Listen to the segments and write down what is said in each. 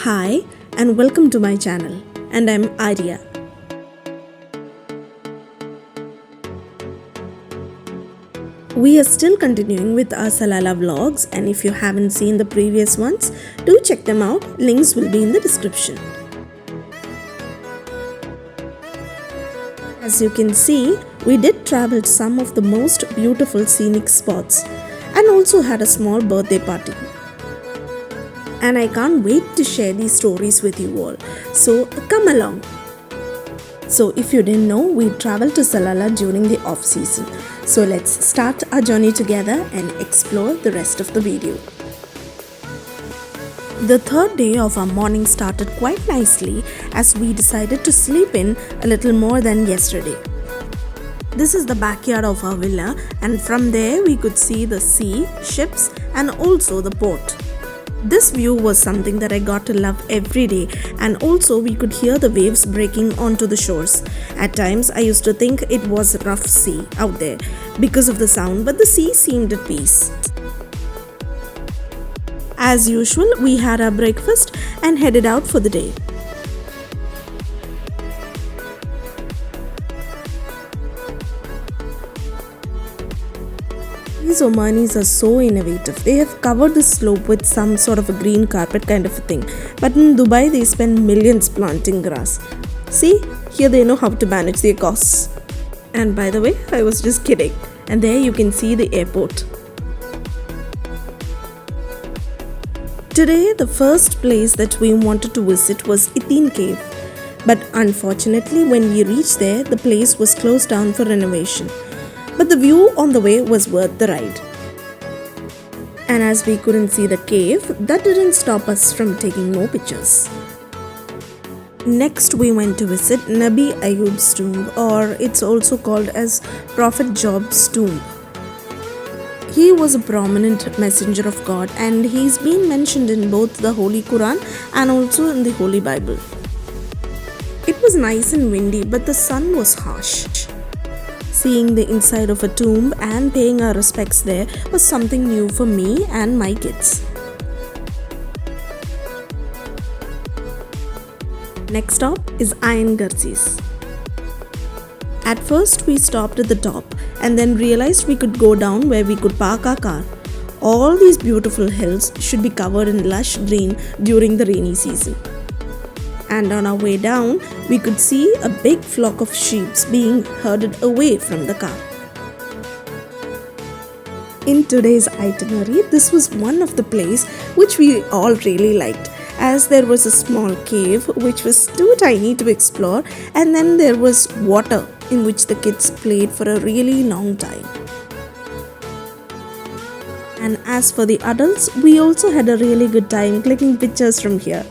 Hi and welcome to my channel, and I'm Arya. We are still continuing with our Salalah vlogs, and if you haven't seen the previous ones, do check them out. Links will be in the description. As you can see, we did travel to some of the most beautiful scenic spots and also had a small birthday party. And I can't wait to share these stories with you all. So come along. So if you didn't know, we traveled to Salalah during the off season. So let's start our journey together and explore the rest of the video. The third day of our morning started quite nicely as we decided to sleep in a little more than yesterday. This is the backyard of our villa, and from there we could see the sea, ships and also the port. This view was something that I got to love every day, and also we could hear the waves breaking onto the shores. At times I used to think it was a rough sea out there because of the sound, but the sea seemed at peace. As usual, we had our breakfast and headed out for the day. These Omanis are so innovative. They have covered the slope with some sort of a green carpet kind of a thing. But in Dubai, they spend millions planting grass. See, here they know how to manage their costs. And by the way, I was just kidding. And there you can see the airport. Today, the first place that we wanted to visit was Itin Cave. But unfortunately, when we reached there, the place was closed down for renovation. But the view on the way was worth the ride. And as we couldn't see the cave, that didn't stop us from taking more pictures. Next we went to visit Nabi Ayyub's tomb, or it's also called as Prophet Job's tomb. He was a prominent messenger of God, and he's been mentioned in both the Holy Quran and also in the Holy Bible. It was nice and windy, but the sun was harsh. Seeing the inside of a tomb and paying our respects there was something new for me and my kids. Next stop is Ayn Garziz. At first we stopped at the top and then realized we could go down where we could park our car. All these beautiful hills should be covered in lush green during the rainy season. And on our way down, we could see a big flock of sheep being herded away from the car. In today's itinerary, this was one of the places which we all really liked, as there was a small cave which was too tiny to explore, and then there was water in which the kids played for a really long time. And as for the adults, we also had a really good time clicking pictures from here.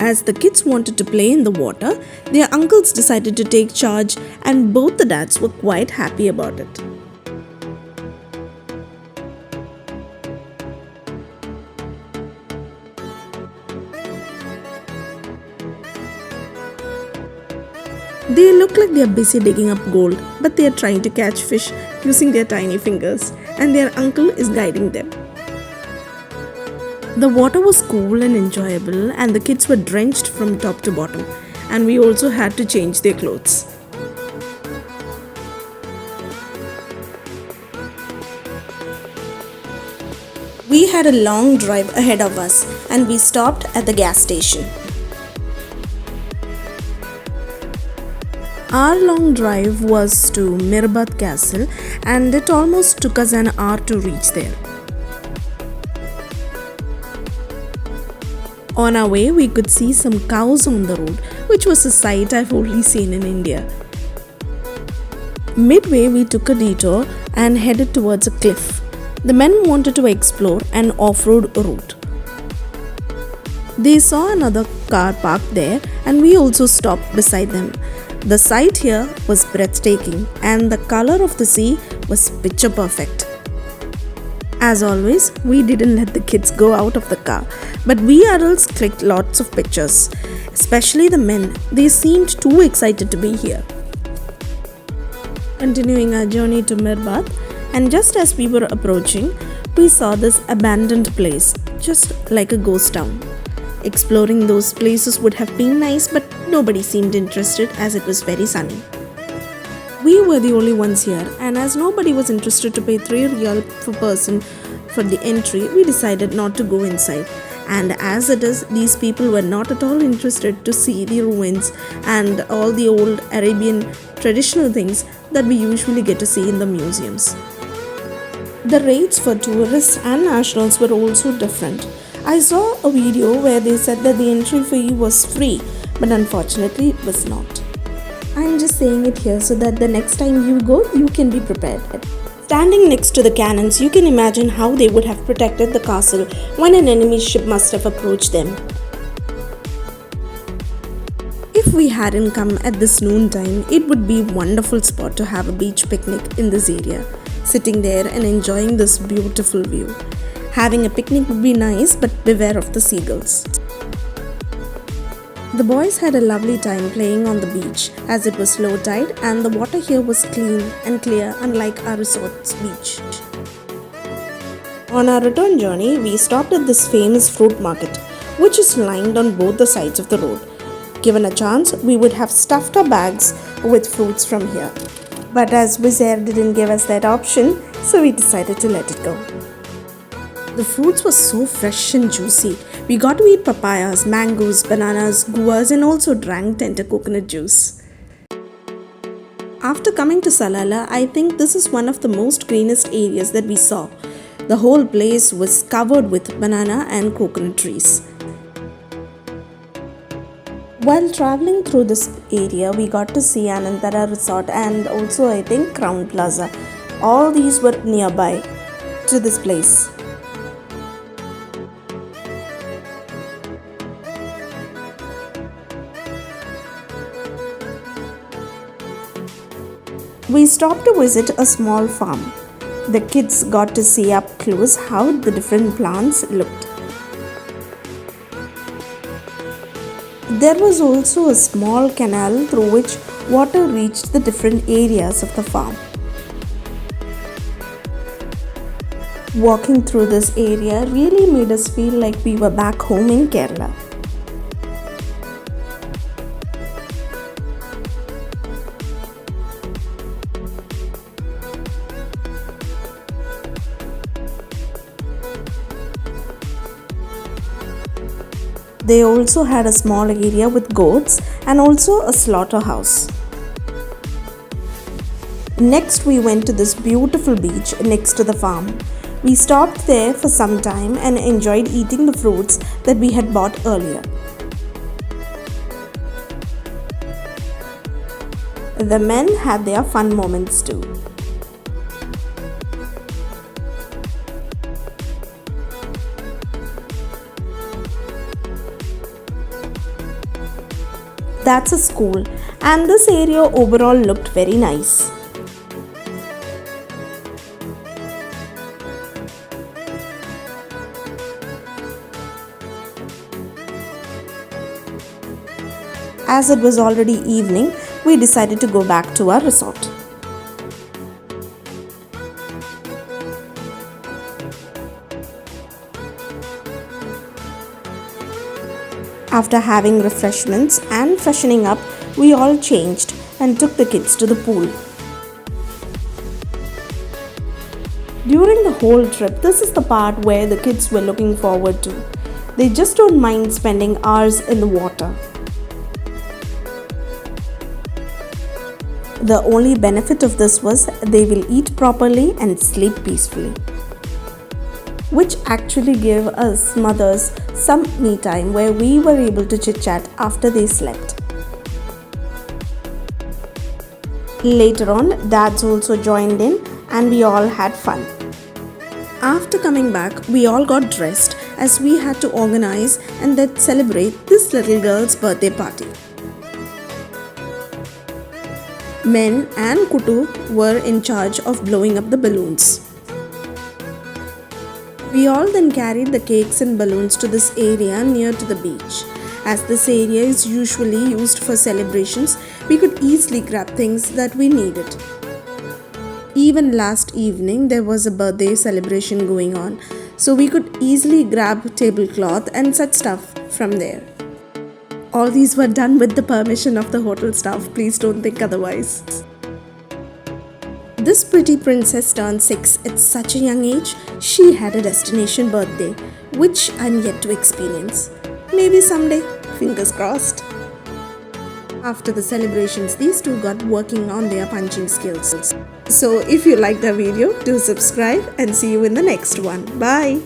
As the kids wanted to play in the water, their uncles decided to take charge, and both the dads were quite happy about it. They look like they are busy digging up gold, but they are trying to catch fish using their tiny fingers, and their uncle is guiding them. The water was cool and enjoyable, and the kids were drenched from top to bottom, and we also had to change their clothes. We had a long drive ahead of us, and we stopped at the gas station. Our long drive was to Mirbat Castle, and it almost took us an hour to reach there. On our way, we could see some cows on the road, which was a sight I've only seen in India. Midway, we took a detour and headed towards a cliff. The men wanted to explore an off-road route. They saw another car parked there, and we also stopped beside them. The sight here was breathtaking, and the color of the sea was picture perfect. As always, we didn't let the kids go out of the car, but we adults clicked lots of pictures, especially the men. They seemed too excited to be here. Continuing our journey to Mirbat, And just as we were approaching, we saw this abandoned place, just like a ghost town. Exploring those places would have been nice, but nobody seemed interested as it was very sunny. We were the only ones here, and as nobody was interested to pay 3 riyal per person for the entry, we decided not to go inside. And as it is, these people were not at all interested to see the ruins and all the old Arabian traditional things that we usually get to see in the museums. The rates for tourists and nationals were also different. I saw a video where they said that the entry fee was free, but unfortunately it was not. I'm just saying it here so that the next time you go, you can be prepared. Standing next to the cannons, you can imagine how they would have protected the castle when an enemy ship must have approached them. If we hadn't come at this noon time, it would be a wonderful spot to have a beach picnic in this area, sitting there and enjoying this beautiful view. Having a picnic would be nice, but beware of the seagulls. The boys had a lovely time playing on the beach as it was low tide and the water here was clean and clear, unlike our resort's beach. On our return journey, we stopped at this famous fruit market, which is lined on both the sides of the road. Given a chance, we would have stuffed our bags with fruits from here. But as Wizz Air didn't give us that option, so we decided to let it go. The fruits were so fresh and juicy. We got to eat papayas, mangoes, bananas, guavas, and also drank tender coconut juice. After coming to Salalah, I think this is one of the most greenest areas that we saw. The whole place was covered with banana and coconut trees. While traveling through this area, we got to see Anantara Resort and also I think Crown Plaza. All these were nearby to this place. We stopped to visit a small farm. The kids got to see up close how the different plants looked. There was also a small canal through which water reached the different areas of the farm. Walking through this area really made us feel like we were back home in Kerala. They also had a small area with goats and also a slaughterhouse. Next, we went to this beautiful beach next to the farm. We stopped there for some time and enjoyed eating the fruits that we had bought earlier. The men had their fun moments too. That's a school, and this area overall looked very nice. As it was already evening, we decided to go back to our resort. After having refreshments and freshening up, we all changed and took the kids to the pool. During the whole trip, this is the part where the kids were looking forward to. They just don't mind spending hours in the water. The only benefit of this was they will eat properly and sleep peacefully, which actually gave us mothers some me time where we were able to chit-chat after they slept. Later on, dads also joined in and we all had fun. After coming back, we all got dressed as we had to organize and then celebrate this little girl's birthday party. Men and Kutu were in charge of blowing up the balloons. We all then carried the cakes and balloons to this area near to the beach. As this area is usually used for celebrations, we could easily grab things that we needed. Even last evening there was a birthday celebration going on, so we could easily grab tablecloth and such stuff from there. All these were done with the permission of the hotel staff, please don't think otherwise. This pretty princess turned 6 at such a young age. She had a destination birthday, which I'm yet to experience. Maybe someday, fingers crossed. After the celebrations, these two got working on their punching skills. So if you liked the video, do subscribe and see you in the next one. Bye.